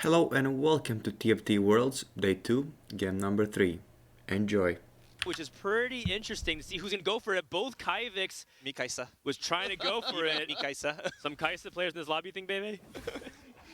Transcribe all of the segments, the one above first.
Hello and welcome to TFT Worlds, Day 2, Game number 3. Enjoy. Which is pretty interesting to see who's going to go for it. Both Kaivix Mikaisa. was trying to go for it. Mikaisa. Some Kaisa players in this lobby, you think, baby?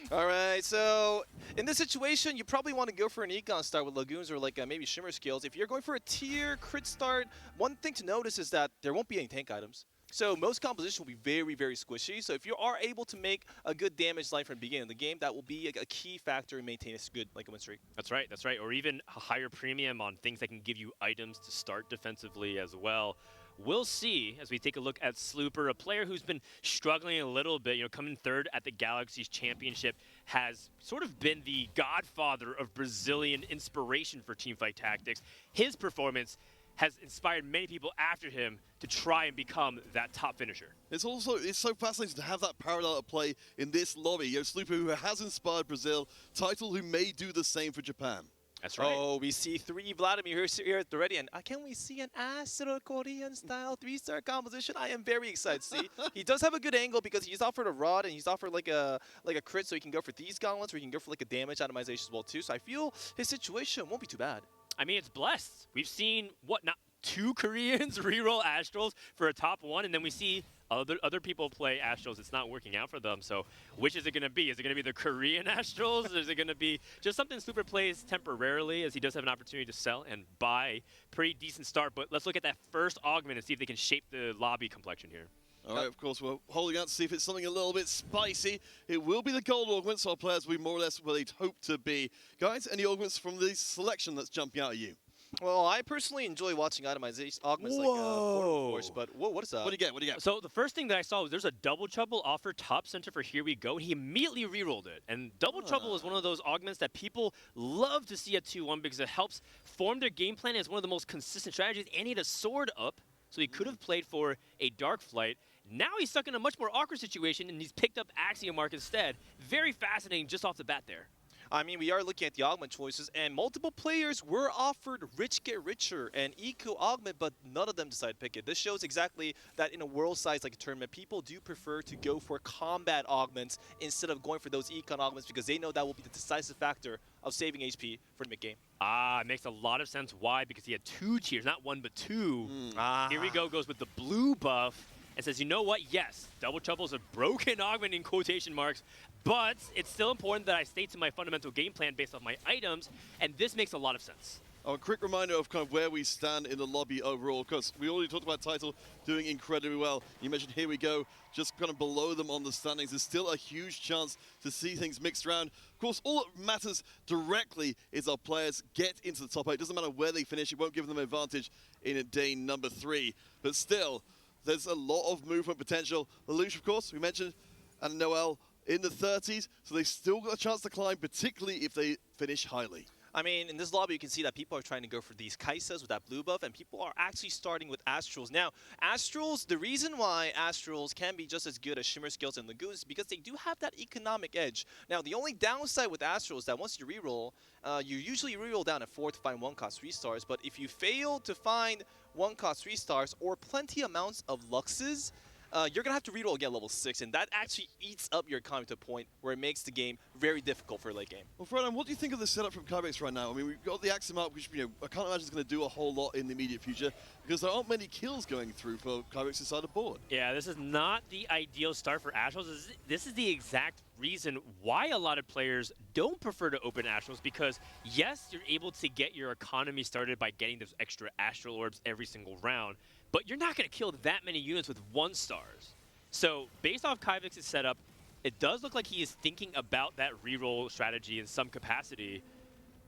All right, so in this situation, you probably want to go for an Econ start with Lagoons or like maybe Shimmer skills. If you're going for a tier crit start, one thing to notice is that there won't be any tank items. So most composition will be very, very squishy. So if you are able to make a good damage line from the beginning of the game, that will be a key factor in maintaining a good like a win streak. That's right, that's right. Or even a higher premium on things that can give you items to start defensively as well. We'll see as we take a look at Slooper, a player who's been struggling a little bit, coming third at the Galaxy's Championship, has sort of been the godfather of Brazilian inspiration for teamfight tactics. His performance has inspired many people after him to try and become that top finisher. It's so fascinating to have that parallel at play in this lobby. Slooper, who has inspired Brazil, Title, who may do the same for Japan. That's right. Oh, we see 3 Vladimir here at the ready, and can we see an Astro Korean style 3-star composition? I am very excited to see. He does have a good angle because he's offered a rod and he's offered like a crit, so he can go for these gauntlets, or he can go for like a damage atomization as well too. So I feel his situation won't be too bad. I mean, it's blessed. We've seen, not 2 Koreans reroll Astrals for a top 1, and then we see other people play Astrals. It's not working out for them. So which is it going to be? Is it going to be the Korean Astrals? Or is it going to be just something Slooper plays temporarily, as he does have an opportunity to sell and buy? Pretty decent start, but let's look at that first augment and see if they can shape the lobby complexion here. All right, of course, we're holding out to see if it's something a little bit spicy. It will be the gold augments, so our players will be more or less where they'd hope to be. Guys, any augments from the selection that's jumping out at you? Well, I personally enjoy watching augments like Force, but what is that? What do you get? What do you get? So the first thing that I saw was there's a double trouble offer top center for Here We Go, and he immediately rerolled it. And double trouble is one of those augments that people love to see at 2-1 because it helps form their game plan. It's one of the most consistent strategies, and he had a sword up, so he could have played for a Dark Flight. Now he's stuck in a much more awkward situation, and he's picked up Axiom Mark instead. Very fascinating just off the bat there. I mean, we are looking at the augment choices, and multiple players were offered Rich Get Richer and Eco Augment, but none of them decided to pick it. This shows exactly that in a world size like a tournament, people do prefer to go for combat augments instead of going for those Econ augments because they know that will be the decisive factor of saving HP for the mid-game. It makes a lot of sense. Why? Because he had 2 tiers, not 1 but 2. Here We Go goes with the blue buff and says, you know what, yes, Double Trouble is a broken augment in quotation marks, but it's still important that I stay to my fundamental game plan based off my items, and this makes a lot of sense. Oh, a quick reminder of kind of where we stand in the lobby overall, because we already talked about Title doing incredibly well. You mentioned Here We Go, just kind of below them on the standings. There's still a huge chance to see things mixed around. Of course, all that matters directly is our players get into the top 8. It doesn't matter where they finish. It won't give them an advantage in day number 3. But still, there's a lot of movement potential. Lelouch, of course, we mentioned, and Noel in the 30s, so they still got a chance to climb, particularly if they finish highly. I mean, in this lobby, you can see that people are trying to go for these Kaisas with that blue buff, and people are actually starting with Astrals. Now, Astrals, the reason why Astrals can be just as good as Shimmer Skills and Lagoons is because they do have that economic edge. Now, the only downside with Astrals is that once you reroll, you usually reroll down at 4 to find 1 cost 3 stars, but if you fail to find 1 cost 3 stars or plenty amounts of Luxes, you're going to have to reroll again level 6, and that actually eats up your economy to a point where it makes the game very difficult for late game. Well, Fred, what do you think of the setup from Kybex right now? I mean, we've got the Axiom Mark, which I can't imagine is going to do a whole lot in the immediate future, because there aren't many kills going through for Kybex's side of the board. Yeah, this is not the ideal start for Astrals. This is the exact reason why a lot of players don't prefer to open Astrals, because yes, you're able to get your economy started by getting those extra Astral Orbs every single round, but you're not going to kill that many units with 1 stars. So based off Kyvex's setup, it does look like he is thinking about that reroll strategy in some capacity,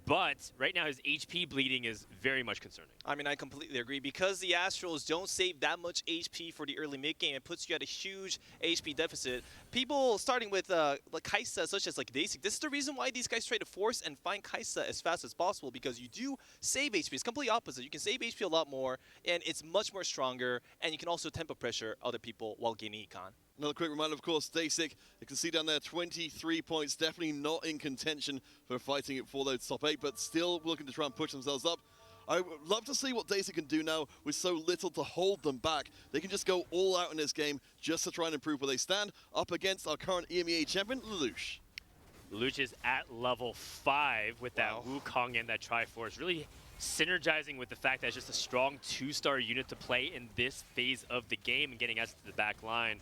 but right now his HP bleeding is very much concerning. I mean, I completely agree. Because the Astrals don't save that much HP for the early mid-game, it puts you at a huge HP deficit. People starting with like Kaisa, such as like Daisy, this is the reason why these guys try to force and find Kaisa as fast as possible, because you do save HP. It's completely opposite. You can save HP a lot more, and it's much more stronger, and you can also tempo pressure other people while gaining econ. Another quick reminder, of course, Dasic, you can see down there 23 points, definitely not in contention for fighting it for those top 8, but still looking to try and push themselves up. I would love to see what Dasic can do now with so little to hold them back. They can just go all out in this game just to try and improve where they stand up against our current EMEA champion, Lelouch. Luch is at level 5 with that Wukong and that Triforce, really synergizing with the fact that it's just a strong 2-star unit to play in this phase of the game and getting us to the back line.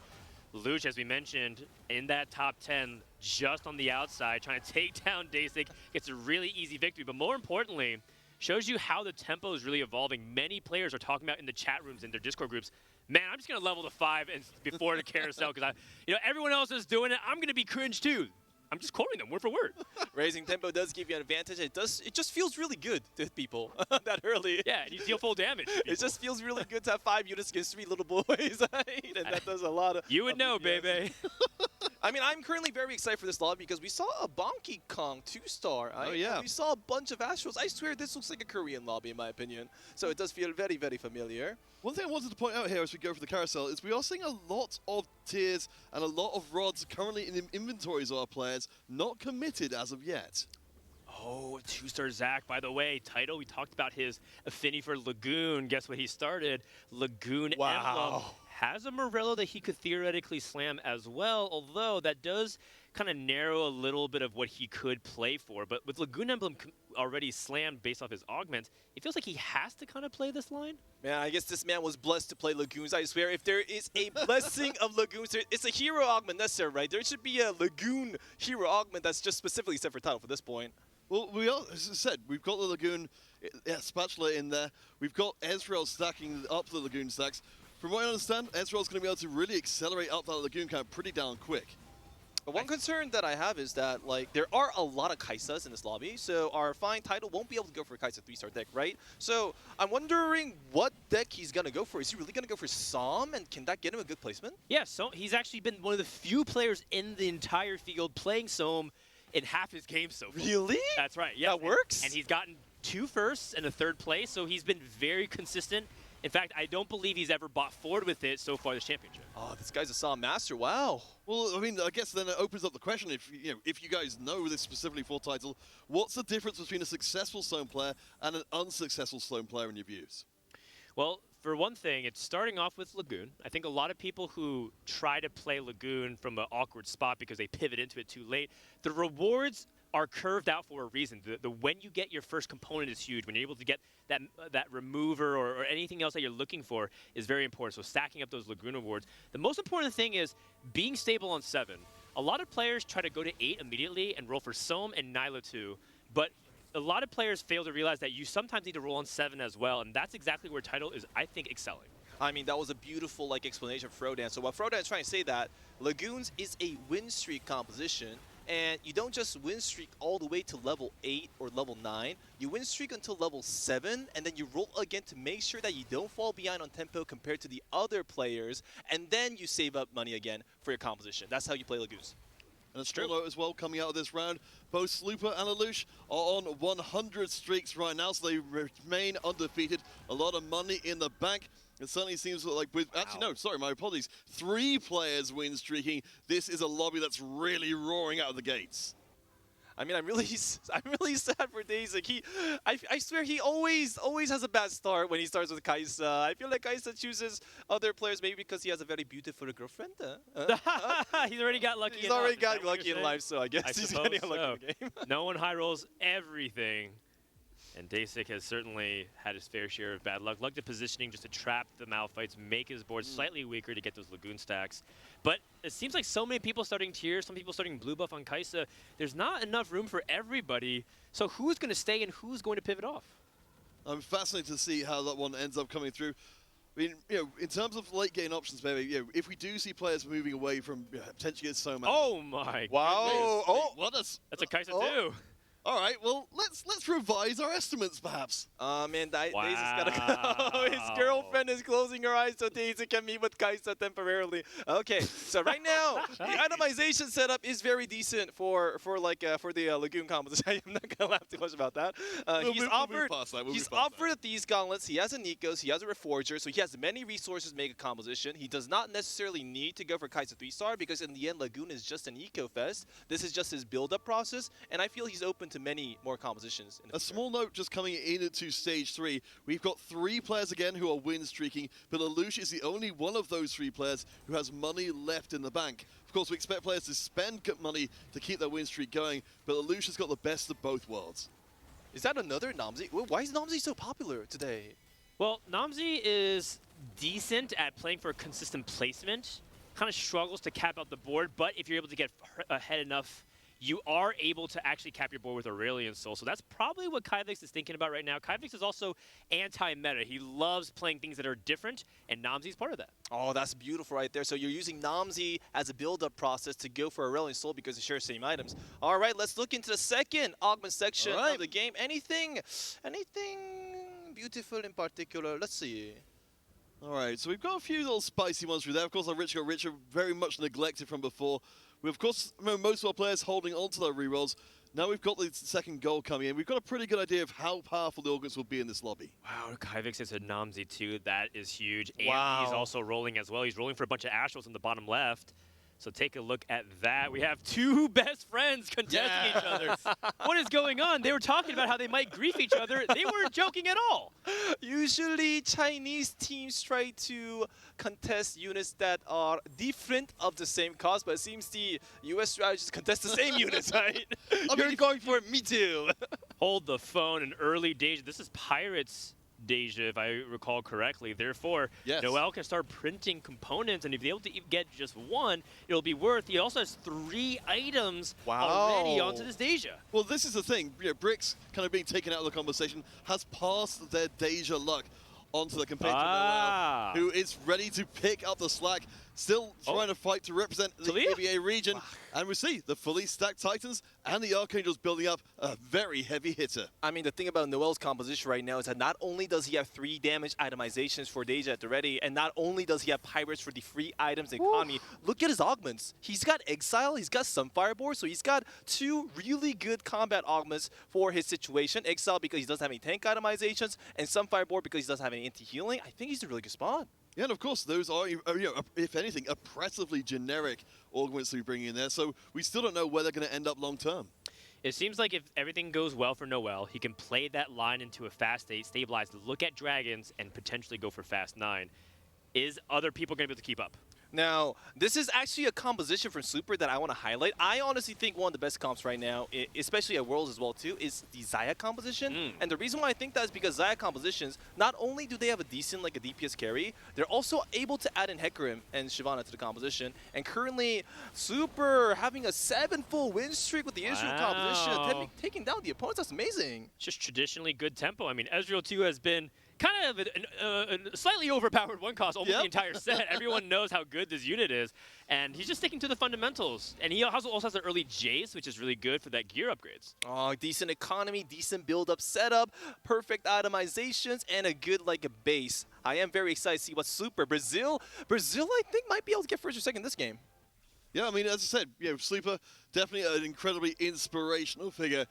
Luch, as we mentioned, in that top 10, just on the outside, trying to take down Dasik, gets a really easy victory. But more importantly, shows you how the tempo is really evolving. Many players are talking about in the chat rooms, in their Discord groups, man, I'm just going to level to 5 and before the carousel because everyone else is doing it. I'm going to be cringe too. I'm just quoting them word for word. Raising tempo does give you an advantage. It just feels really good to hit people that early. Yeah, and you deal full damage. It just feels really good to have 5 units against 3 little boys, right? And that does a lot of. You would know, DPS. baby. I mean, I'm currently very excited for this lobby because we saw a Bonky Kong 2-star. Oh, yeah. We saw a bunch of Astrals. I swear this looks like a Korean lobby in my opinion. So it does feel very, very familiar. One thing I wanted to point out here as we go for the carousel is we are seeing a lot of tiers and a lot of rods currently in the inventories of our players, not committed as of yet. Oh, 2-star Zach, by the way, title, we talked about his affinity for Lagoon. Guess what he started? Lagoon Emblem. Has a Morello that he could theoretically slam as well, although that does kind of narrow a little bit of what he could play for. But with Lagoon Emblem already slammed based off his augment, it feels like he has to kind of play this line. Man, I guess this man was blessed to play Lagoons. I swear, if there is a blessing of Lagoons, it's a hero augment necessary, right? There should be a Lagoon hero augment that's just specifically set for title for this point. Well, as I said, we've got the Lagoon Spatula in there. We've got Ezreal stacking up the Lagoon stacks. From what I understand, Ezreal's going to be able to really accelerate up that Lagoon count pretty darn quick. But one concern that I have is that, like, there are a lot of Kaisas in this lobby, so our fine title won't be able to go for a Kaisa 3-star deck, right? So I'm wondering what deck he's going to go for. Is he really going to go for Psalm, and can that get him a good placement? Yeah, so he's actually been one of the few players in the entire field playing Sohm in half his games so far. Really? That's right. Yeah, that works? And he's gotten 2 firsts and a 3rd place, so he's been very consistent. In fact, I don't believe he's ever bought forward with it so far this championship. Oh, this guy's a Psalm master. Wow. Well, I mean, I guess then it opens up the question, if you guys know this specifically for title, what's the difference between a successful Sloan player and an unsuccessful Sloan player in your views? Well, for one thing, it's starting off with Lagoon. I think a lot of people who try to play Lagoon from an awkward spot because they pivot into it too late, the rewards are curved out for a reason. The when you get your first component is huge. When you're able to get that remover or anything else that you're looking for is very important. So stacking up those Lagoon rewards. The most important thing is being stable on 7. A lot of players try to go to 8 immediately and roll for Sohm and Nyla 2, but a lot of players fail to realize that you sometimes need to roll on 7 as well, and that's exactly where Tidal is, I think, excelling. I mean, that was a beautiful explanation of Frodan. So what Frodan is trying to say that Lagoons is a win streak composition, and you don't just win streak all the way to level 8 or level 9. You win streak until level 7, and then you roll again to make sure that you don't fall behind on tempo compared to the other players, and then you save up money again for your composition. That's how you play Lagoons. And a strong note as well coming out of this round, both Slooper and Alush are on 100 streaks right now, so they remain undefeated. A lot of money in the bank. It certainly seems like with, actually no, sorry, my apologies. 3 players win streaking. This is a lobby that's really roaring out of the gates. I mean, I'm really sad for Dasik. I swear he always has a bad start when he starts with Kaisa. I feel like Kaisa chooses other players maybe because he has a very beautiful girlfriend. He's already got lucky. He's already got lucky in life, so I guess he's getting lucky in the game. No one high rolls everything. And Dasik has certainly had his fair share of bad luck. Luck to positioning just to trap the Malphites, make his board slightly weaker to get those Lagoon stacks. But it seems like so many people starting tiers, some people starting blue buff on Kaisa. There's not enough room for everybody. So who's going to stay and who's going to pivot off? I'm fascinated to see how that one ends up coming through. I mean, in terms of late game options, maybe, if we do see players moving away from potentially so many. Oh my! Wow! Oh, what is? That's a Kaisa too. All right, well, let's revise our estimates, perhaps. Man, Dasic's gotta go. His girlfriend is closing her eyes so Daisy can meet with Kaisa temporarily. Okay, so right now the itemization setup is very decent for the Lagoon composition. I'm not gonna laugh too much about that. He's offered these gauntlets. He has a Nikos. He has a Reforger, so he has many resources to make a composition. He does not necessarily need to go for Kaisa 3-star because in the end, Lagoon is just an eco fest. This is just his build-up process, and I feel he's open into many more compositions. In the A future. small note just coming into stage 3. We've got 3 players again who are win streaking, but Lelouch is the only one of those 3 players who has money left in the bank. Of course, we expect players to spend money to keep their win streak going, but Lelouch has got the best of both worlds. Is that another Namzi? Why is Namzi so popular today? Well, Namzi is decent at playing for a consistent placement. Kind of struggles to cap out the board, but if you're able to get ahead enough, you are able to actually cap your board with Aurelion Soul. So that's probably what Kyvix is thinking about right now. Kyvix is also anti-meta. He loves playing things that are different, and Namzi is part of that. Oh, that's beautiful right there. So you're using Namzi as a build-up process to go for Aurelion Soul because they share the same items. All right, let's look into the second augment section of the game. Anything beautiful in particular? Let's see. All right, so we've got a few little spicy ones through there. Of course, our Rich got richer, very much neglected from before. We, of course, remember most of our players holding on to their rerolls. Now we've got the second goal coming in. We've got a pretty good idea of how powerful the augments will be in this lobby. Wow, Kyvix is a Namzi too. That is huge. Wow. And he's also rolling as well. He's rolling for a bunch of Astrals in the bottom left. So take a look at that. We have 2 best friends contesting each other. What is going on? They were talking about how they might grief each other. They weren't joking at all. Usually, Chinese teams try to contest units that are different of the same cause, but it seems the US strategists contest the same units, right? You're going for it, me too. Hold the phone in early Deja. This is Pirates Deja, if I recall correctly. Therefore, yes. Noel can start printing components, and if he's able to get just 1, it'll be worth. He also has 3 items already onto this Deja. Well, this is the thing. You know, Bricks kind of being taken out of the conversation has passed their Deja luck onto the compatriot Noel, who is ready to pick up the slack, still trying to fight to represent the ABA region. And we see the fully stacked Titans and the Archangels building up a very heavy hitter. I mean, the thing about Noel's composition right now is that not only does he have 3 damage itemizations for Deja at the ready, and not only does he have Pirates for the free items in economy, look at his augments. He's got Exile, he's got Sunfire Board, so he's got 2 really good combat augments for his situation. Exile because he doesn't have any tank itemizations, and Sunfire Board because he doesn't have any anti-healing. I think he's in a really good spot. Yeah, and of course, those are, you know, if anything, oppressively generic augments to be bringing in there, so we still don't know where they're going to end up long term. It seems like if everything goes well for Noel, he can play that line into a fast 8, stabilize, look at dragons, and potentially go for fast 9. Is other people going to be able to keep up? Now, this is actually a composition from Super that I want to highlight. I honestly think one of the best comps right now, especially at Worlds as well too, is the Xayah composition. And the reason why I think that is because Xayah compositions, not only do they have a decent like a DPS carry, they're also able to add in Hecarim and Shyvana to the composition. And currently, Super having a 7 full win streak with the Israel composition, taking down the opponents. That's amazing. Just traditionally good tempo. I mean, Ezreal 2 has been kind of a slightly overpowered one cost almost the entire set. Everyone knows how good this unit is, and he's just sticking to the fundamentals. And he also has an early Jace, which is really good for that gear upgrades. Oh, decent economy, decent build-up setup, perfect itemizations, and a good like a base. I am very excited to see what Super Brazil I think might be able to get first or second this game. Yeah, I mean, as I said, you know, Sleeper, definitely an incredibly inspirational figure.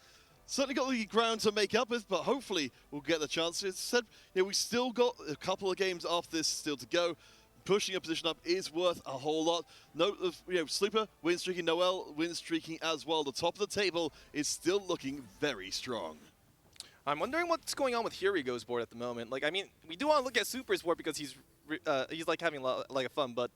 Certainly got the ground to make up with, but hopefully we'll get the chance. As I said, you know, we still got a couple of games after this still to go. Pushing a position up is worth a whole lot. Note of, you know, Sleeper win streaking, Noel win streaking as well. The top of the table is still looking very strong. I'm wondering what's going on with Here We Go's board at the moment. Like, I mean, we do want to look at Super's board because he's like having a lot like fun, but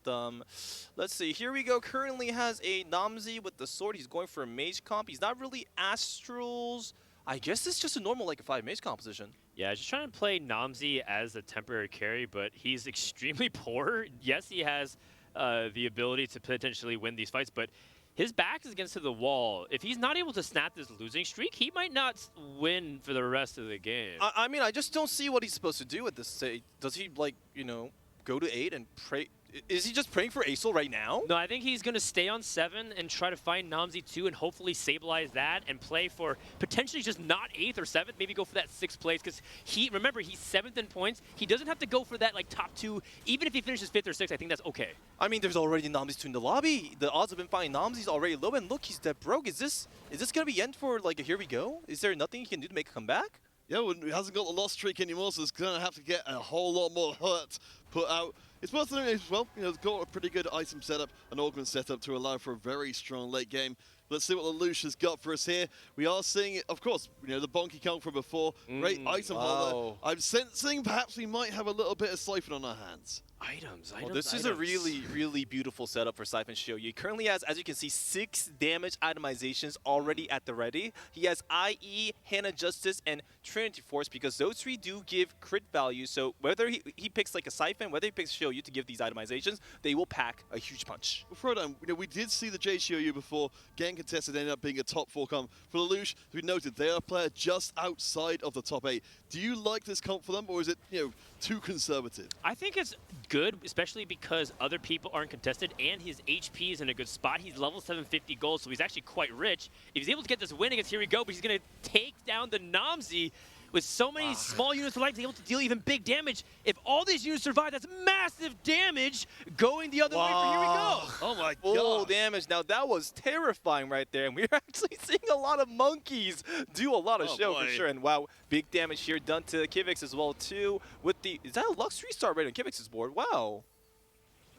let's see. Here We Go currently has a Namzi with the sword. He's going for a mage comp. He's not really Astrals. I guess it's just a normal like a 5 mage composition. Yeah, just trying to play Namzi as a temporary carry, but he's extremely poor. Yes, he has the ability to potentially win these fights, but his back is against the wall. If he's not able to snap this losing streak, he might not win for the rest of the game. I mean, I just don't see what he's supposed to do at this stage. Does he, like, you know, go to 8 and pray? Is he just praying for Acel right now? No, I think he's going to stay on 7 and try to find Namzi 2 and hopefully stabilize that and play for potentially just not 8th or 7th, maybe go for that 6th place because remember, he's 7th in points. He doesn't have to go for that like top 2. Even if he finishes 5th or 6th, I think that's okay. I mean, there's already Namzi's 2 in the lobby. The odds of him finding Namzi's already low, and look, he's dead broke. Is this going to be end for like a Here We Go? Is there nothing he can do to make a comeback? Yeah, well, he hasn't got the loss streak anymore, so he's going to have to get a whole lot more hurt put out. It's worth noting as well, you know, it's got a pretty good item setup, an augment setup to allow for a very strong late game. Let's see what Lelouch has got for us here. We are seeing, of course, the Bonky Kong from before. Great item holder. I'm sensing perhaps we might have a little bit of Siphon on our hands. Items. Well, this is a really beautiful setup for Siphon Shio. He currently has, as you can see, 6 damage itemizations already at the ready. He has IE, Hannah Justice, and Trinity Force because those 3 do give crit value. So whether he picks like a Siphon, whether he picks Shio to give these itemizations, they will pack a huge punch. Well, Frodo, we did see the JCOU before. Getting contested ended up being a top 4 comp. For Lelouch, we noted they are a player just outside of the top 8. Do you like this comp for them, or is it too conservative? I think it's good, especially because other people aren't contested and his HP is in a good spot. He's level 750 gold, so he's actually quite rich. If he's able to get this win against Here We Go, but he's going to take down the Namzi with so many small units of life, he's able to deal even big damage. If all these units survive, that's massive damage going the other way for Here We Go. Oh my god. Full damage. Now that was terrifying right there. And we're actually seeing a lot of monkeys do a lot of show for sure. And wow, big damage here done to Kivix as well too. With the, is that a Lux 3-star right on Kivix's board? Wow.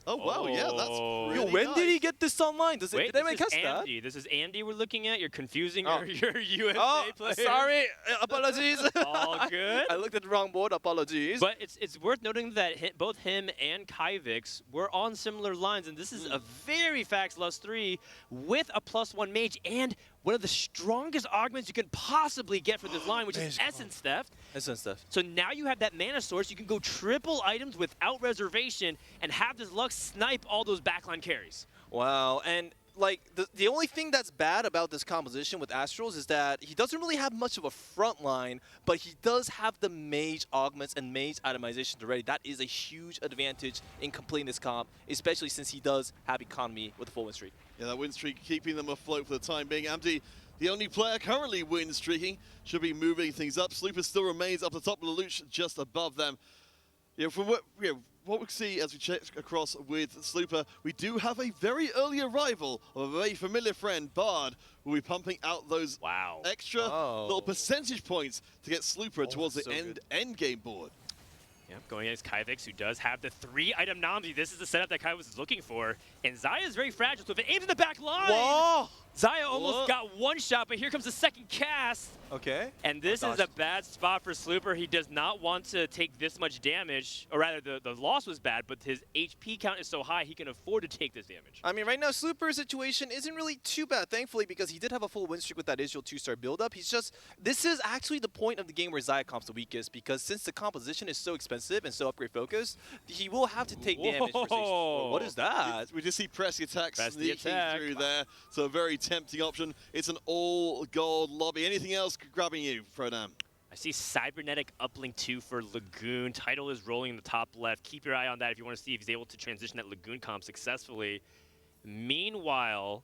Oh, wow, yeah, that's really when nice. Did he get this online? Did anyone catch that? Andy. This is Andy we're looking at. You're confusing your USA player. Sorry. Apologies. All good. I looked at the wrong board. Apologies. But it's worth noting that both him and Kyvix were on similar lines, and this is a very fast Lust 3 with a +1 mage and one of the strongest augments you can possibly get for this line, which is Essence Theft. Essence Theft. So now you have that mana source. You can go triple items without reservation and have this Lux snipe all those backline carries. Wow, and like the only thing that's bad about this composition with Astrals is that he doesn't really have much of a front line, but he does have the mage augments and mage itemizations already. That is a huge advantage in completing this comp, especially since he does have economy with a full win streak. Yeah, that win streak keeping them afloat for the time being. Amdi, the only player currently win streaking, should be moving things up. Slooper still remains up the top, Lelouch just above them. From what we see as we check across with Slooper, we do have a very early arrival of a very familiar friend, Bard, who will be pumping out those extra little percentage points to get Slooper towards the end game board. Yeah, going against Kyvix, who does have the 3-item Namzi. This is the setup that Kyvix is looking for. And Zaya is very fragile, so if it aims in the back line, Zaya almost got one shot, but here comes the second cast. Okay. And this is a bad spot for Slooper. He does not want to take this much damage, or rather the loss was bad, but his HP count is so high he can afford to take this damage. I mean, right now, Slooper's situation isn't really too bad, thankfully, because he did have a full win streak with that Israel 2-star build-up. He's just, this is actually the point of the game where Zaya comp's the weekest, because since the composition is so expensive and so upgrade-focused, he will have to take damage for stage 4. What is that? We just see Pressy attack sneaking through there, so a very tempting option. It's an all-gold lobby. Anything else grabbing you, Frodam? I see Cybernetic uplink 2 for Lagoon. Title is rolling in the top left. Keep your eye on that if you want to see if he's able to transition that Lagoon comp successfully. Meanwhile,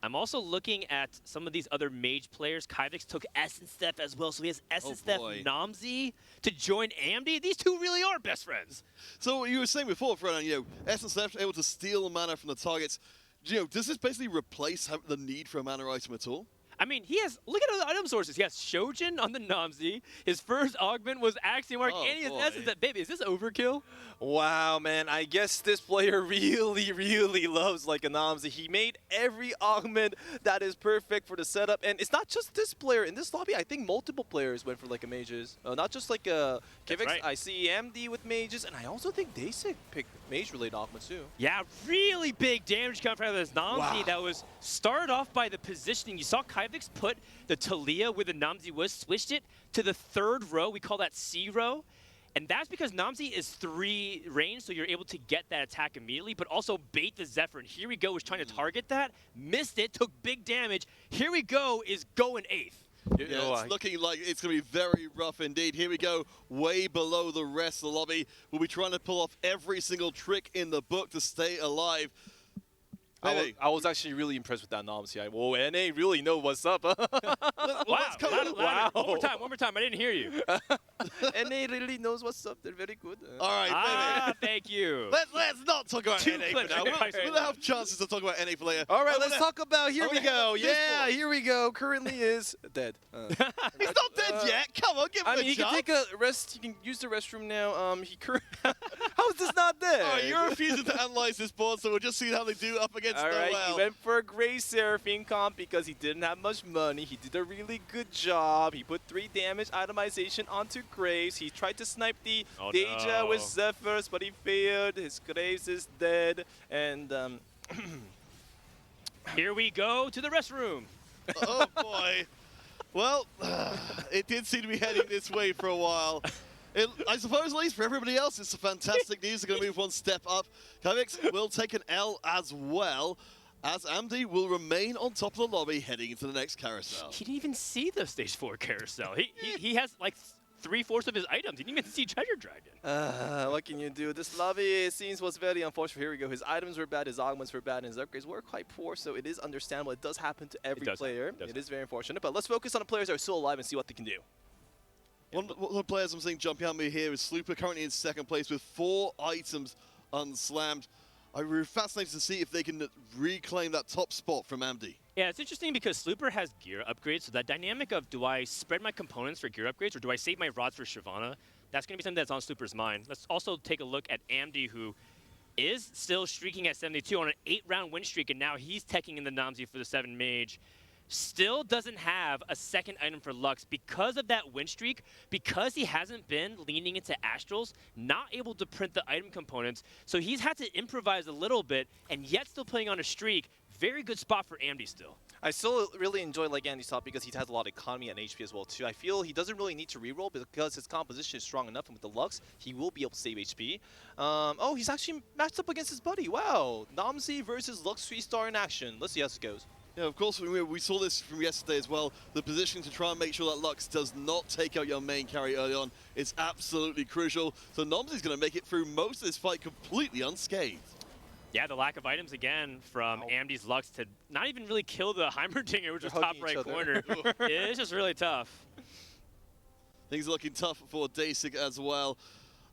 I'm also looking at some of these other mage players. Kyvix took Essence Theft as well, so he has Essence Theft Namzi to join Amdi. These two really are best friends. So you were saying before, Frodam, Essence Theft able to steal mana from the targets. Does this basically replace the need for a mana item at all? I mean, he has, look at all the item sources. He has Shojin on the Namzi. His first augment was Axiom Arc, and he has Essence Theft. Baby, is this overkill? Wow, man. I guess this player really loves like a Namzi. He made every augment that is perfect for the setup. And it's not just this player. In this lobby, I think multiple players went for like a mages. Not just like a Kivix. Right. I see MD with mages. And I also think Dasik picked mage-related augments too. Yeah, really big damage coming from this Namzi that was started off by the positioning. You saw Kyvix put the Talia where the Namzi was, switched it to the 3rd row. We call that C row. And that's because Namzi is 3 range, so you're able to get that attack immediately, but also bait the Zephyr. And Here We Go was trying to target that, missed it, took big damage. Here We Go is going 8th. Yeah, it's looking like it's going to be very rough indeed. Here we go, way below the rest of the lobby. We'll be trying to pull off every single trick in the book to stay alive. I was actually really impressed with that Namzi. Whoa, NA really know what's up. Wow. One more time. I didn't hear you. NA really knows what's up. They're very good. All right, baby. Thank you. Let's not talk about NA for now. We'll have chances to talk about NA for later. All right, let's talk about Here We Go. Yeah, Here We Go. Currently is dead. He's not dead yet. Come on, give him a he chance. can take a rest. He can use the restroom now. How How is this not there? All right, you're refusing to analyze this board, so we'll just see how they do up against All right, Noel. he went for a Gray Seraphine comp because he didn't have much money. He did a really good job. He put 3 damage itemization onto Graves. He tried to snipe the Deja with Zephyrs, but he failed. His Graves is dead, and Here we go to the restroom. Oh boy. Well, it did seem to be heading this way for a while. I suppose, at least for everybody else, it's a fantastic news. They're going to move one step up. Kavix will take an L as well, as Amdi will remain on top of the lobby heading into the next carousel. He didn't even see the stage 4 carousel. He has like 3/4 of his items. He didn't even see Treasure Dragon. what can you do? This lobby, it seems, was very unfortunate. Here we go. His items were bad, his augments were bad, and his upgrades were quite poor, so it is understandable. It does happen to every player. It is very unfortunate, but let's focus on the players that are still alive and see what they can do. One of the players I'm seeing jumping on me here is Slooper, currently in 2nd place with 4 items unslammed. I'm really fascinated to see if they can reclaim that top spot from Amdi. Yeah, it's interesting because Slooper has gear upgrades, so that dynamic of do I spread my components for gear upgrades or do I save my rods for Shyvana, that's going to be something that's on Slooper's mind. Let's also take a look at Amdi, who is still streaking at 72 on an 8-round win streak, and now he's teching in the Namzi for the 7 Mage. Still doesn't have a second item for Lux because of that win streak, because he hasn't been leaning into Astrals, not able to print the item components, so he's had to improvise a little bit, and yet still playing on a streak. Very good spot for Amdi still. I still really enjoy like Andy's top because he has a lot of economy and HP as well too. I feel he doesn't really need to reroll because his composition is strong enough, and with the Lux, he will be able to save HP. Oh, he's actually matched up against his buddy. Wow, Namzi versus Lux 3-star in action. Let's see how this goes. Yeah, of course, we saw this from yesterday as well. The position to try and make sure that Lux does not take out your main carry early on is absolutely crucial. So Namzi's going to make it through most of this fight completely unscathed. Yeah, the lack of items again from Amdi's Lux to not even really kill the Heimerdinger, which was top right corner. It's just really tough. Things are looking tough for Dasig as well.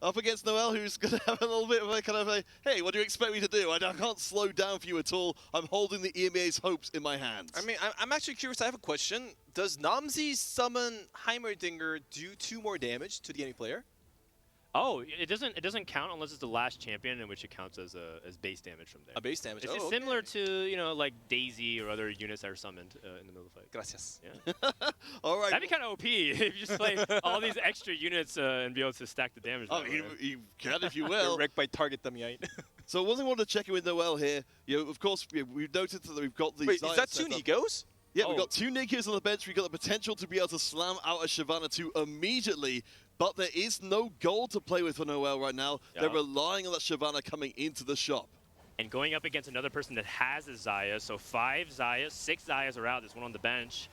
Up against Noel, who's going to have a little bit of a kind of a, hey, what do you expect me to do? I can't slow down for you at all. I'm holding the EMEA's hopes in my hands. I mean, I'm actually curious. I have a question. Does Namzi summon Heimerdinger do 2 more damage to the enemy player? Oh, it doesn't count unless it's the last champion, in which it counts as base damage from there. A base damage. It's similar to like Daisy or other units that are summoned in the middle of the fight. Gracias. Yeah. All right. That'd be kind of OP if you just play all these extra units and be able to stack the damage. Oh, you can if you will. Wrecked by target dummy. So one thing I wanted to check in with Noel here. Of course, we've noticed that we've got these. Wait, is that 2 Nikos? Yeah, we've got 2 Nikos on the bench. We've got the potential to be able to slam out a Shyvana 2 immediately. But there is no gold to play with for Noel right now. Yeah. They're relying on that Shyvana coming into the shop. And going up against another person that has a Xayah, so 5 Xayahs, 6 Xayahs are out, there's one on the bench.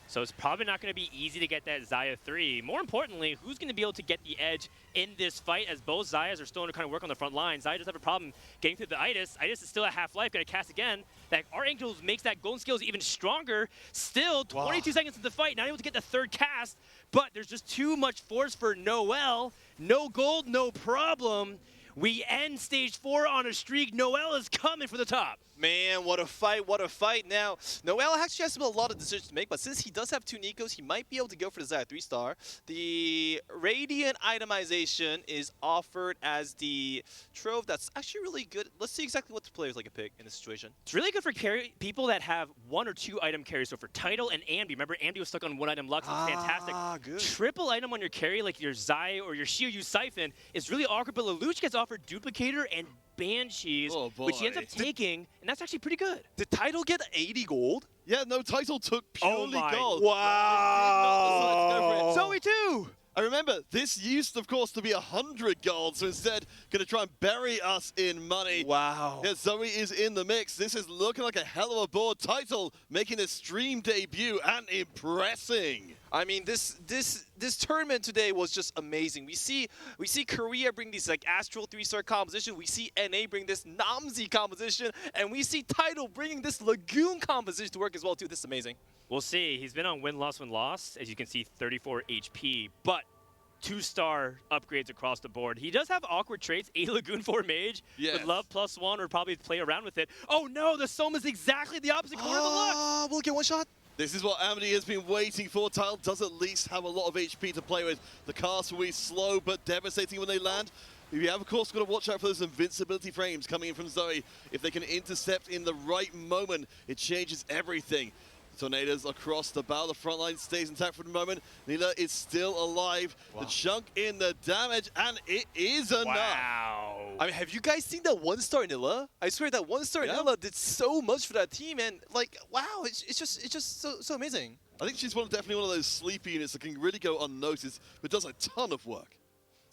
So it's probably not going to be easy to get that Xayah 3. More importantly, who's going to be able to get the edge in this fight, as both Xayahs are still to kind of work on the front line. Xayah does have a problem getting through the Itis. Itis is still at half-life, going to cast again. That Archangel makes that golden skills even stronger. Still, 22 seconds into the fight, not able to get the 3rd cast, but there's just too much force for Noel. No gold, no problem. We end stage 4 on a streak. Noel is coming for the top. Man, what a fight, what a fight. Now, Noel actually has a lot of decisions to make, but since he does have 2 Nikos, he might be able to go for the Xayah 3-star. The Radiant itemization is offered as the trove. That's actually really good. Let's see exactly what the players like to pick in this situation. It's really good for people that have 1 or 2 item carries. So for Tidal and Ambi, remember Ambi was stuck on 1 item Lux. It's fantastic. Good. Triple item on your carry, like your Xayah or your Shiryu Siphon, is really awkward, but Lelouch gets offered Duplicator and Banshees, which he ends up taking, and that's actually pretty good. Did Title get 80 gold? Yeah, no, Title took purely gold. Wow. Zoe too. I remember, this used, of course, to be 100 gold, so instead, going to try and bury us in money. Wow. Yeah, Zoe is in the mix. This is looking like a hell of a board. Title making a stream debut and impressing. I mean, this tournament today was just amazing. We see Korea bring these like Astral 3-star composition. We see NA bring this Namzi composition, and we see Title bringing this Lagoon composition to work as well too. This is amazing. We'll see. He's been on win-loss. As you can see, 34 HP, but 2-star upgrades across the board. He does have awkward traits. A Lagoon 4 Mage with Love +1 or probably play around with it. Oh no, the Soma is exactly the opposite corner of the Lux. We'll get one shot. This is what Amity has been waiting for. Tile does at least have a lot of HP to play with. The cast will be slow but devastating when they land. You have, of course, got to watch out for those invincibility frames coming in from Zoe. If they can intercept in the right moment, it changes everything. Tornadoes across the bow. The front line stays intact for the moment. Nila is still alive. Wow. The chunk in the damage, and it is enough. Wow. I mean, have you guys seen that one-star Nila? I swear that one-star Nila did so much for that team, and like, wow, it's just so amazing. I think she's definitely one of those sleepy units that can really go unnoticed, but does a ton of work.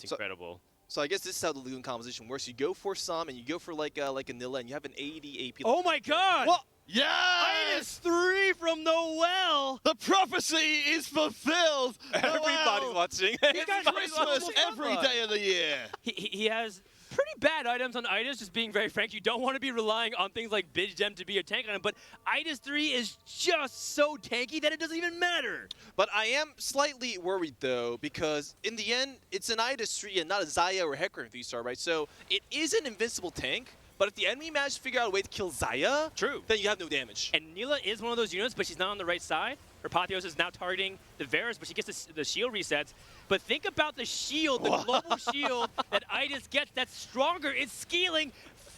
It's incredible. So I guess this is how the Lagoon composition works. You go for some, and you go for like a Nila, and you have an 80 AP. Oh my God! What? Yeah! -3 from Noel! The prophecy is fulfilled! Everybody's watching. Christmas every day of the year. He has pretty bad items on Idas, just being very frank. You don't want to be relying on things like Bidge Gem to be a tank item, but Idas 3 is just so tanky that it doesn't even matter. But I am slightly worried, though, because in the end, it's an Idas 3 and not a Xayah or Hecarim in 3-star, right? So it is an invincible tank, but if the enemy managed to figure out a way to kill Xayah, then you have no damage. And Nila is one of those units, but she's not on the right side. Her Apotheos is now targeting the Varus, but she gets the shield resets. But think about the shield, the global shield that Idas gets that's stronger. It's scaling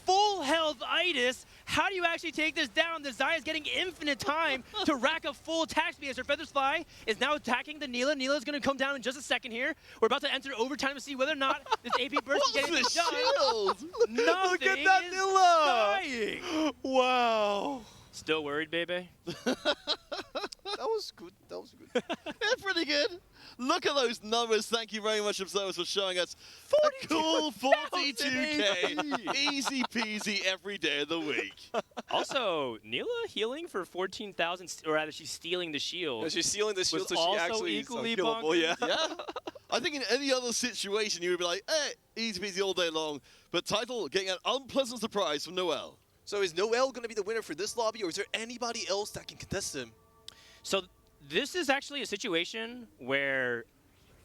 full health Idas. How do you actually take this down? The Xayah is getting infinite time to rack up full attack speed as her Feathers Fly is now attacking the Nila. Nila is going to come down in just a second here. We're about to enter overtime to see whether or not this AP burst is getting the shield? Nothing. Look at that Nila! Dying. Wow. Still worried, baby? That was good. That was good. Yeah, pretty good. Look at those numbers. Thank you very much, Observers, for showing us a cool 42K. Easy peasy every day of the week. Also, Nila healing for 14,000, or rather, she's stealing the shield. Yeah, she's stealing the shield, so she also actually equally is unkillable. Yeah. Yeah. I think in any other situation, you would be like, easy peasy all day long. But Title getting an unpleasant surprise from Noel. So is Noel going to be the winner for this lobby, or is there anybody else that can contest him? So this is actually a situation where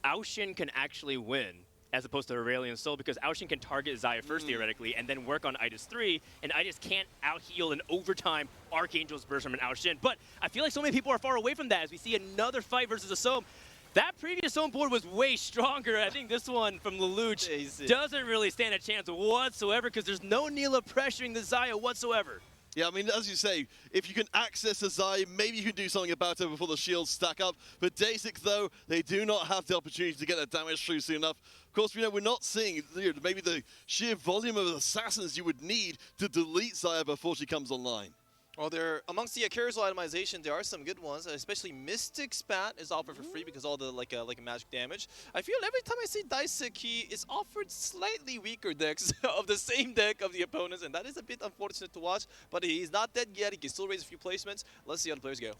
Aoshin can actually win, as opposed to Aurelion Sol, because Aoshin can target Xayah first, theoretically, and then work on Idas 3, and Idas can't out-heal in overtime Archangel's Burst from an Aoshin. But I feel like so many people are far away from that as we see another fight versus a Sohm. That previous Sohm board was way stronger. I think this one from Lelouch doesn't really stand a chance whatsoever because there's no Nila pressuring the Xayah whatsoever. Yeah, I mean, as you say, if you can access the Xayah, maybe you can do something about it before the shields stack up. But Daisik, though, they do not have the opportunity to get that damage through soon enough. Of course, we're not seeing maybe the sheer volume of assassins you would need to delete Xayah before she comes online. Well, amongst the carousel itemization, there are some good ones, especially Mystic Spat is offered for free because all the like magic damage. I feel every time I see Daisik, he is offered slightly weaker decks of the same deck of the opponents, and that is a bit unfortunate to watch, but he's not dead yet. He can still raise a few placements. Let's see how the players go.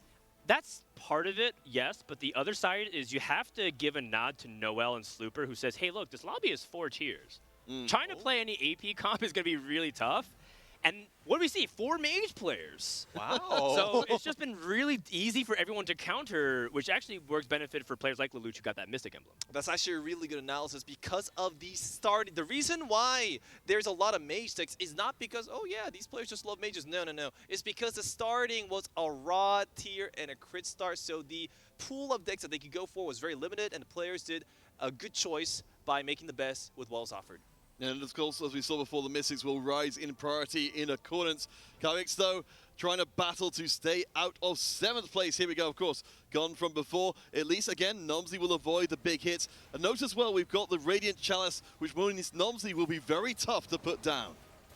That's part of it, yes, but the other side is you have to give a nod to Noel and Slooper, who says, hey, look, this lobby is 4 tiers. Trying to play any AP comp is going to be really tough. And what do we see? 4 mage players. Wow. So it's just been really easy for everyone to counter, which actually works benefit for players like Lelouch who got that Mystic Emblem. That's actually a really good analysis because of the starting. The reason why there's a lot of mage decks is not because, oh yeah, these players just love mages. No, no, no. It's because the starting was a raw tier and a crit start. So the pool of decks that they could go for was very limited, and the players did a good choice by making the best with what was offered. And of course, as we saw before, the Mystics will rise in priority in accordance. Kavix, though, trying to battle to stay out of 7th place. Here we go, of course, gone from before. At least, again, Nomsy will avoid the big hits. And notice as well, we've got the Radiant Chalice, which means Nomsy will be very tough to put down.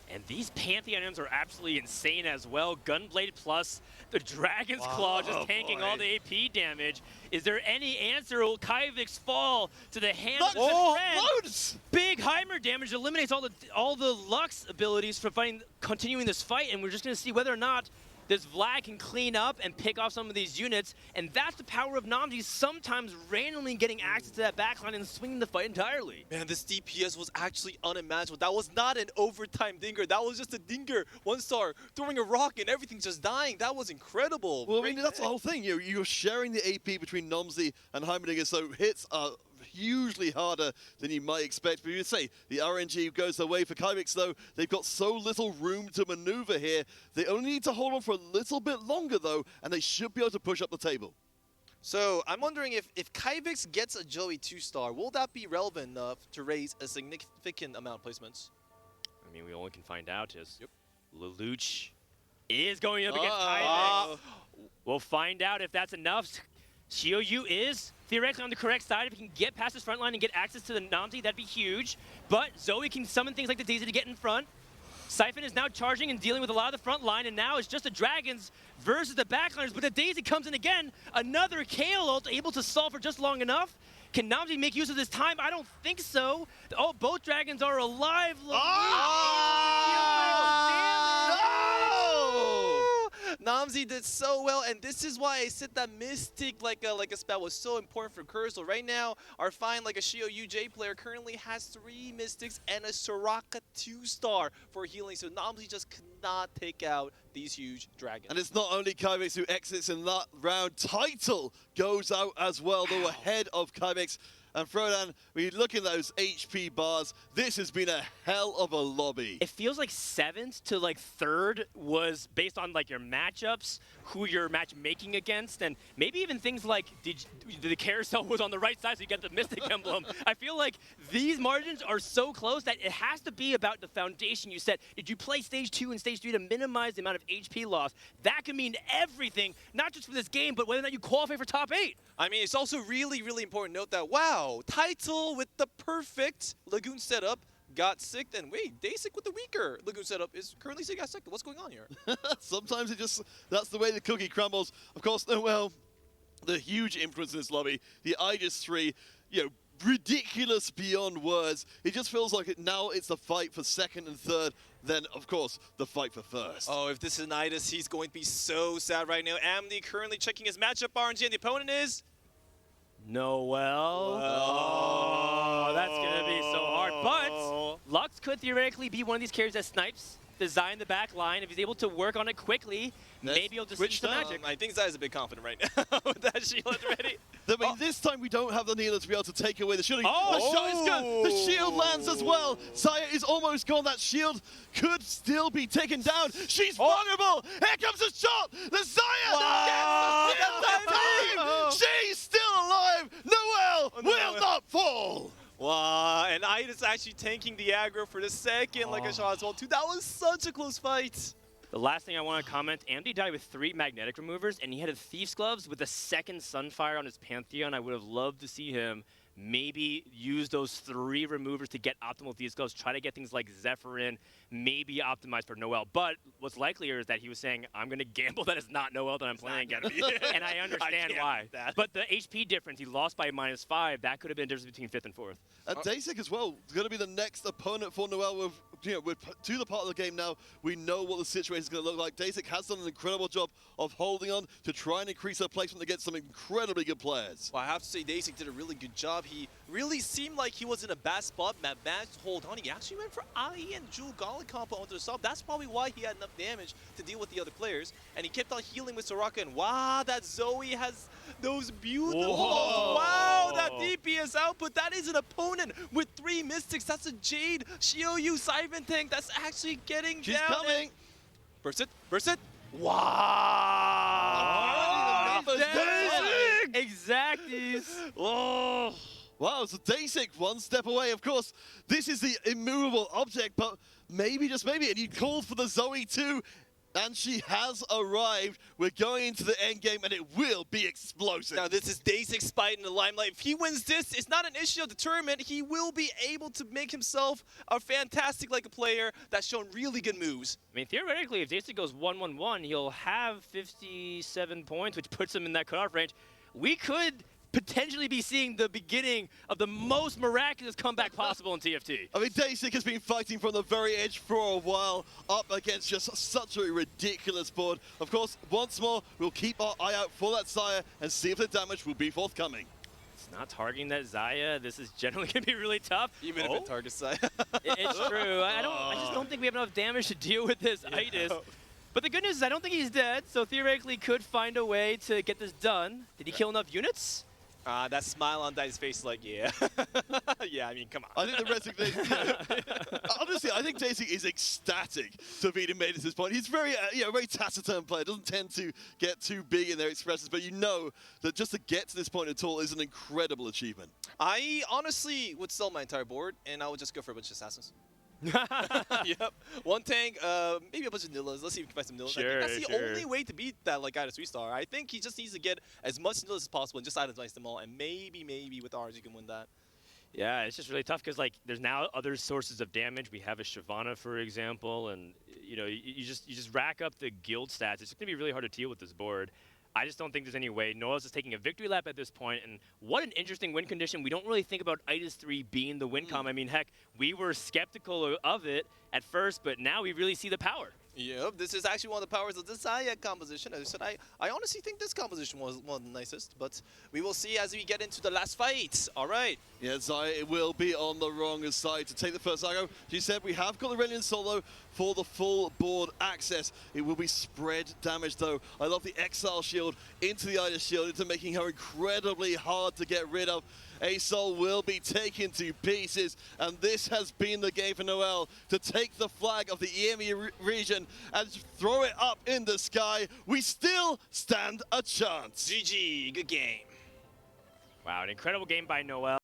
And these Pantheon items are absolutely insane as well. Gunblade plus the Dragon's Claw just tanking all the AP damage. Is there any answer? Will Kaivik's fall to the hands of his friend? Big Heimer damage eliminates all the Lux abilities for continuing this fight, and we're just going to see whether or not this Vlad can clean up and pick off some of these units, and that's the power of Nomsy, sometimes randomly getting access to that backline and swinging the fight entirely. Man, this DPS was actually unimaginable. That was not an overtime dinger. That was just a dinger. 1-star, throwing a rock and everything's just dying. That was incredible. Well, I mean, that's the whole thing. You're sharing the AP between Nomsy and Heimerdinger, so hits are hugely harder than you might expect. But you say the RNG goes away for Kaivik's, though. They've got so little room to maneuver here. They only need to hold on for a little bit longer, though, and they should be able to push up the table. So I'm wondering if Kyvix gets a Joey 2-star, will that be relevant enough to raise a significant amount of placements? I mean, we only can find out as Yep. Lelouch is going up against Ah. Kyvix. We'll find out if that's enough. Xiaoyu is theoretically on the correct side. If he can get past his front line and get access to the Namzi, that'd be huge. But Zoe can summon things like the Daisy to get in front. Siphon is now charging and dealing with a lot of the front line, and now it's just the Dragons versus the backliners. But the Daisy comes in again. Another KO ult able to solve for just long enough. Can Namzi make use of this time? I don't think so. Oh, both Dragons are alive. Namzi did so well, and this is why I said that Mystic like a spell was so important for Curse. Right now, our fine like a Shio UJ player currently has 3 Mystics and a Soraka 2-star for healing, so Namzi just cannot take out these huge dragons. And it's not only Kyvix who exits in that round. Title goes out as well, though ahead of Kyvix. And Frodan, when you look at those HP bars, this has been a hell of a lobby. It feels like 7th to like 3rd was based on like your matchups, who you're matchmaking against, and maybe even things like the carousel was on the right side so you get the Mystic emblem. I feel like these margins are so close that it has to be about the foundation you set. Did you play stage 2 and stage 3 to minimize the amount of HP loss? That could mean everything, not just for this game, but whether or not you qualify for top 8. I mean, it's also really, really important to note that, wow, Title with the perfect Lagoon setup got sick, and wait, Dasic with the weaker Lagoon setup is currently sick got second. What's going on here? Sometimes that's the way the cookie crumbles. Of course, Noel, the huge influence in this lobby, the Aegis 3, ridiculous beyond words. It just feels like now it's the fight for 2nd and 3rd, then, of course, the fight for 1st. Oh, if this is Nidus, he's going to be so sad right now. Amity currently checking his matchup RNG, and the opponent is... Noel. Oh, that's going to be so hard. But Lux could theoretically be one of these carries that snipes the Zai in the back line. If he's able to work on it quickly, maybe he'll just see some magic. I think Zai is a bit confident right now with that shield ready. I mean, this time we don't have the Neela to be able to take away the shield. Oh! The shot is good. The shield lands as well. Zaya is almost gone. That shield could still be taken down. She's vulnerable. Here comes the shot. The Zaya gets the shield in time. She's still alive. Noel will not fall. Wow, and Ida's actually tanking the aggro for the second like a shot as well, too. That was such a close fight. The last thing I want to comment, Amity died with 3 magnetic removers, and he had a Thief's Gloves with a 2nd Sunfire on his Pantheon. I would have loved to see him maybe use those 3 removers to get optimal Thief's Gloves, try to get things like Zephyrin, maybe optimized for Noel. But what's likelier is that he was saying, I'm going to gamble that it's not Noel that I'm playing against. And I understand why. But the HP difference, he lost by -5, that could have been the difference between 5th and 4th. And Dasic as well is going to be the next opponent for Noel. We're to the part of the game now. We know what the situation is going to look like. Dasic has done an incredible job of holding on to try and increase her placement against some incredibly good players. Well, I have to say, Dasic did a really good job. He really seemed like he was in a bad spot, managed to hold on. He actually went for Ali and Jewel Gauntlet combo onto the sub. That's probably why he had enough damage to deal with the other players. And he kept on healing with Soraka. And wow, that Zoe has those beautiful... Whoa. Wow, that DPS output. That is an opponent with 3 Mystics. That's a Jade, Xiaoyu, Siphon tank. That's actually getting She's down. coming. Burst it, burst it. Wow! Exacties. Oh! Wow, so Dasic one step away. Of course, this is the immovable object, but maybe, just maybe, and you called for the Zoe too, and she has arrived. We're going into the end game, and it will be explosive. Now, this is Dasic's spite in the limelight. If he wins this, it's not an issue of the tournament. He will be able to make himself a fantastic a player that's shown really good moves. I mean, theoretically, if Dasic goes 1-1-1, he'll have 57 points, which puts him in that cutoff range. We could potentially be seeing the beginning of the most miraculous comeback possible in TFT. I mean, Dasic has been fighting from the very edge for a while, up against just such a ridiculous board. Of course, once more, we'll keep our eye out for that Sire and see if the damage will be forthcoming. It's not targeting that Zaya. This is generally going to be really tough. Even if it targets Side. It's true. I just don't think we have enough damage to deal with this itis. But the good news is I don't think he's dead, so theoretically could find a way to get this done. Did he kill enough units? That smile on Dai's face, like, yeah. Yeah, I mean, come on. I think the resignation. Honestly, I think Daisy is ecstatic to be made at this point. He's very, very taciturn player. Doesn't tend to get too big in their expressions, but you know that just to get to this point at all is an incredible achievement. I honestly would sell my entire board, and I would just go for a bunch of assassins. Yep. One tank, maybe a bunch of Nillas. Let's see if we can find some Nillas. Sure, I think that's the only way to beat that like guy to 3-star. I think he just needs to get as much Nillas as possible and just itemize them all. And maybe with ours you can win that. Yeah, it's just really tough because like there's now other sources of damage. We have a Shyvana, for example, and you just rack up the guild stats. It's gonna be really hard to deal with this board. I just don't think there's any way. Noah's is taking a victory lap at this point, and what an interesting win condition. We don't really think about Itis 3 being the win com. I mean, heck, we were skeptical of it at first, but now we really see the power. Yep, this is actually one of the powers of the Zaya composition. As I said, I honestly think this composition was one of the nicest, but we will see as we get into the last fight. All right. Yeah, Zaya will be on the wrong side to take the first aggro. She said we have got the Aurelion solo for the full board access. It will be spread damage though. I love the Exile shield into the Itis shield, into making her incredibly hard to get rid of. A-Soul will be taken to pieces, and this has been the game for Noel to take the flag of the EME region and throw it up in the sky. We still stand a chance. GG, good game. Wow, an incredible game by Noel.